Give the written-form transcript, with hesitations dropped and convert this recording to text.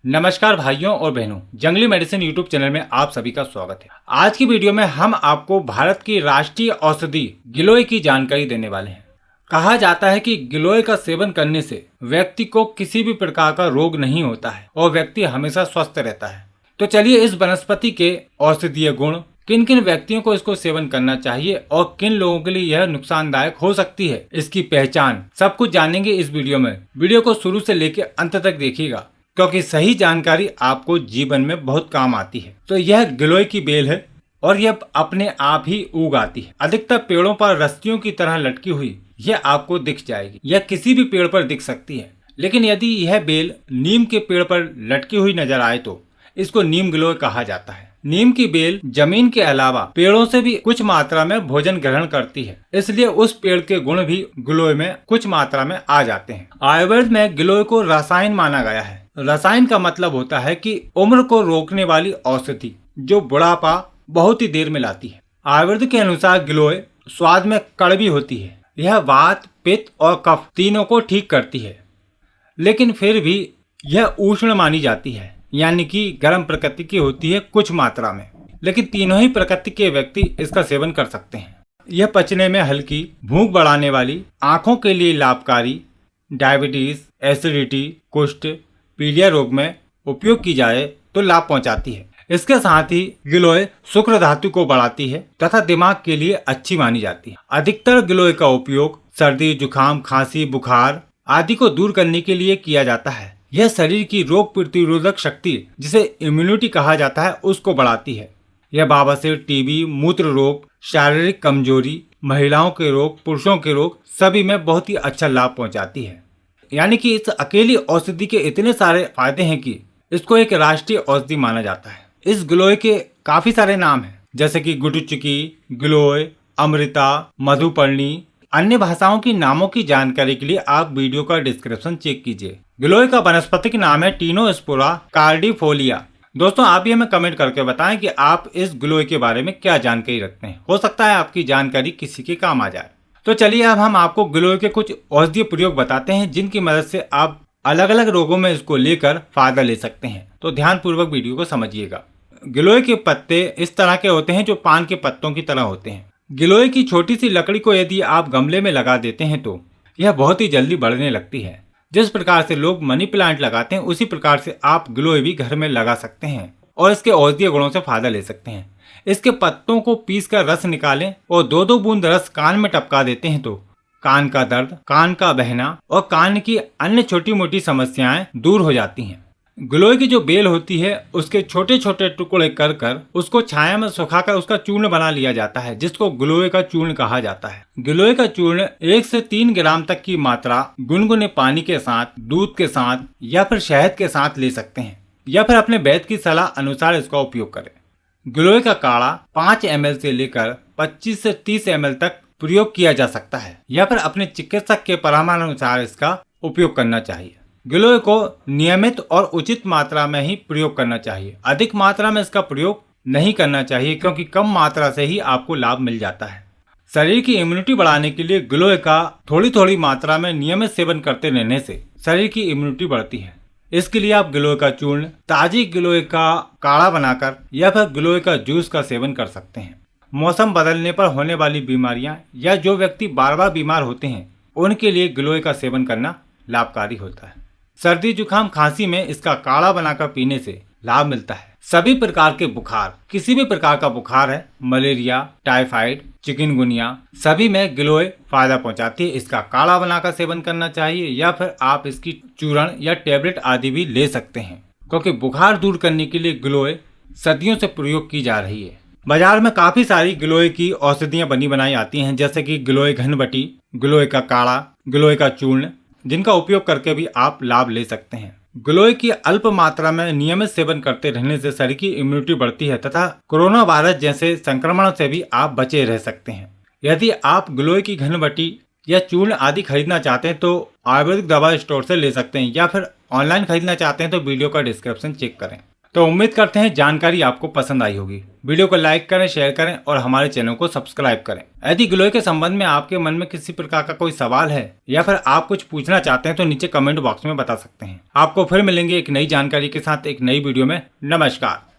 नमस्कार भाइयों और बहनों, जंगली मेडिसिन यूट्यूब चैनल में आप सभी का स्वागत है। आज की वीडियो में हम आपको भारत की राष्ट्रीय औषधि गिलोय की जानकारी देने वाले हैं। कहा जाता है कि गिलोय का सेवन करने से व्यक्ति को किसी भी प्रकार का रोग नहीं होता है और व्यक्ति हमेशा स्वस्थ रहता है। तो चलिए इस वनस्पति के औषधीय गुण, किन किन व्यक्तियों को इसको सेवन करना चाहिए और किन लोगों के लिए यह नुकसानदायक हो सकती है, इसकी पहचान, सब कुछ जानेंगे इस वीडियो में। वीडियो को शुरू से लेकर अंत तक देखिएगा क्योंकि सही जानकारी आपको जीवन में बहुत काम आती है। तो यह गिलोय की बेल है और यह अपने आप ही उग आती है। अधिकतर पेड़ों पर रस्सियों की तरह लटकी हुई यह आपको दिख जाएगी। यह किसी भी पेड़ पर दिख सकती है, लेकिन यदि यह बेल नीम के पेड़ पर लटकी हुई नजर आए तो इसको नीम गिलोय कहा जाता है। नीम की बेल जमीन के अलावा पेड़ों से भी कुछ मात्रा में भोजन ग्रहण करती है, इसलिए उस पेड़ के गुण भी गिलोय में कुछ मात्रा में आ जाते हैं। आयुर्वेद में गिलोय को रसायन माना गया है। रसायन का मतलब होता है कि उम्र को रोकने वाली औषधि जो बुढ़ापा बहुत ही देर में लाती है। आयुर्वेद के अनुसार गिलोय स्वाद में कड़वी होती है। यह वात, पित्त और कफ तीनों को ठीक करती है, लेकिन फिर भी यह उष्ण मानी जाती है, यानी कि गर्म प्रकृति की होती है कुछ मात्रा में। लेकिन तीनों ही प्रकृति के व्यक्ति इसका सेवन कर सकते हैं। यह पचने में हल्की, भूख बढ़ाने वाली, आंखों के लिए लाभकारी, डायबिटीज, एसिडिटी, कुष्ठ, पीलिया रोग में उपयोग की जाए तो लाभ पहुंचाती है। इसके साथ ही गिलोय शुक्र धातु को बढ़ाती है तथा दिमाग के लिए अच्छी मानी जाती है। अधिकतर गिलोय का उपयोग सर्दी, जुकाम, खांसी, बुखार आदि को दूर करने के लिए किया जाता है। यह शरीर की रोग प्रतिरोधक शक्ति, जिसे इम्यूनिटी कहा जाता है, उसको बढ़ाती है। यह बवासीर, टीबी, मूत्र रोग, शारीरिक कमजोरी, महिलाओं के रोग, पुरुषों के रोग सभी में बहुत ही अच्छा लाभ पहुंचाती है। यानी कि इस अकेली औषधि के इतने सारे फायदे हैं कि इसको एक राष्ट्रीय औषधि माना जाता है। इस गिलोय के काफी सारे नाम हैं, जैसे कि गुटुचुकी, गिलोय, अमृता, मधुपर्णी। अन्य भाषाओं की नामों की जानकारी के लिए आप वीडियो का डिस्क्रिप्शन चेक कीजिए। गिलोय का वानस्पतिक नाम है टिनोस्पोरा कार्डिफोलिया। दोस्तों, आप ये हमें कमेंट करके बताएं कि आप इस गिलोय के बारे में क्या जानकारी रखते हैं। हो सकता है आपकी जानकारी किसी के काम आ जाए। तो चलिए अब हम आपको गिलोय के कुछ औषधीय प्रयोग बताते हैं, जिनकी मदद से आप अलग अलग रोगों में इसको लेकर फायदा ले सकते हैं। तो ध्यान पूर्वक वीडियो को समझिएगा। गिलोय के पत्ते इस तरह के होते हैं जो पान के पत्तों की तरह होते हैं। गिलोय की छोटी सी लकड़ी को यदि आप गमले में लगा देते हैं तो यह बहुत ही जल्दी बढ़ने लगती है। जिस प्रकार से लोग मनी प्लांट लगाते हैं, उसी प्रकार से आप गिलोय भी घर में लगा सकते हैं और इसके औषधीय गुणों से फायदा ले सकते हैं। इसके पत्तों को पीसकर रस निकालें और 2-2 बूंद रस कान में टपका देते हैं तो कान का दर्द, कान का बहना और कान की अन्य छोटी मोटी समस्याएं दूर हो जाती हैं। गिलोय की जो बेल होती है उसके छोटे छोटे टुकड़े कर कर उसको छाया में सुखाकर उसका चूर्ण बना लिया जाता है, जिसको गिलोय का चूर्ण कहा जाता है। गिलोय का चूर्ण 1 से 3 ग्राम तक की मात्रा गुनगुने पानी के साथ, दूध के साथ या फिर शहद के साथ ले सकते हैं, या फिर अपने वैद्य की सलाह अनुसार इसका उपयोग करें। गिलोय का काढ़ा 5 ml से लेकर 25 से 30 ml तक प्रयोग किया जा सकता है, या फिर अपने चिकित्सक के परामर्श अनुसार इसका उपयोग करना चाहिए। गिलोय को नियमित और उचित मात्रा में ही प्रयोग करना चाहिए। अधिक मात्रा में इसका प्रयोग नहीं करना चाहिए, क्योंकि कम मात्रा से ही आपको लाभ मिल जाता है। शरीर की इम्यूनिटी बढ़ाने के लिए गिलोय का थोड़ी थोड़ी मात्रा में नियमित सेवन करते रहने से शरीर की इम्यूनिटी बढ़ती है। इसके लिए आप गिलोय का चूर्ण, ताजी गिलोय का काढ़ा बनाकर या फिर गिलोय का जूस का सेवन कर सकते हैं। मौसम बदलने पर होने वाली बीमारियां या जो व्यक्ति बार बार बीमार होते हैं उनके लिए गिलोय का सेवन करना लाभकारी होता है। सर्दी, जुकाम, खांसी में इसका काढ़ा बनाकर पीने से लाभ मिलता है। सभी प्रकार के बुखार, किसी भी प्रकार का बुखार है, मलेरिया, टाइफाइड, चिकनगुनिया, सभी में गिलोय फायदा पहुंचाती है। इसका काढ़ा बनाकर सेवन करना चाहिए, या फिर आप इसकी चूर्ण या टेबलेट आदि भी ले सकते हैं, क्योंकि बुखार दूर करने के लिए गिलोय सदियों से प्रयोग की जा रही है। बाजार में काफी सारी गिलोय की औषधियां बनी बनाई आती हैं, जैसे कि गिलोय घनबटी, गिलोय का काढ़ा, गिलोय का चूर्ण, जिनका उपयोग करके भी आप लाभ ले सकते हैं। गिलोय की अल्प मात्रा में नियमित सेवन करते रहने से शरीर की इम्यूनिटी बढ़ती है तथा कोरोना वायरस जैसे संक्रमण से भी आप बचे रह सकते हैं। यदि आप गिलोय की घनबटी या चूर्ण आदि खरीदना चाहते हैं तो आयुर्वेदिक दवा स्टोर से ले सकते हैं, या फिर ऑनलाइन खरीदना चाहते हैं तो वीडियो का डिस्क्रिप्शन चेक करें। तो उम्मीद करते हैं जानकारी आपको पसंद आई होगी। वीडियो को लाइक करें, शेयर करें और हमारे चैनल को सब्सक्राइब करें। यदि गिलोय के संबंध में आपके मन में किसी प्रकार का कोई सवाल है या फिर आप कुछ पूछना चाहते हैं तो नीचे कमेंट बॉक्स में बता सकते हैं। आपको फिर मिलेंगे एक नई जानकारी के साथ एक नई वीडियो में। नमस्कार।